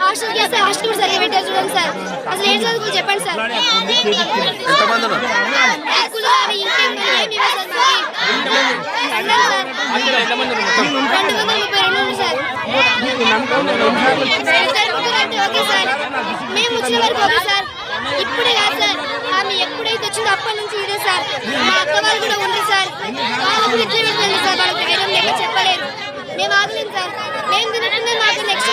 హాస్టల్కి వస్తే హాస్టల్ కూడా సరిగ్గా పెట్టారు చూడండి సార్. అసలు ఏం చదువుకో చెప్పండి సార్. 232 సార్. ఓకే సార్, మేము వచ్చిన వరకు ఓకే సార్. ఇప్పుడే కాదు సార్, ఆమె ఎప్పుడైతే వచ్చిందో అప్పటి నుంచి ఇదే సార్. మా అక్క వాళ్ళు కూడా ఉంది సార్, వాళ్ళు కూడా ఇట్లా వెళ్ళిపోయింది సార్. వాళ్ళకి ధైర్యం లేక చెప్పలేదు. మేము ఆగలేము సార్. మేము తినట్టుందే మాకు నెక్స్ట్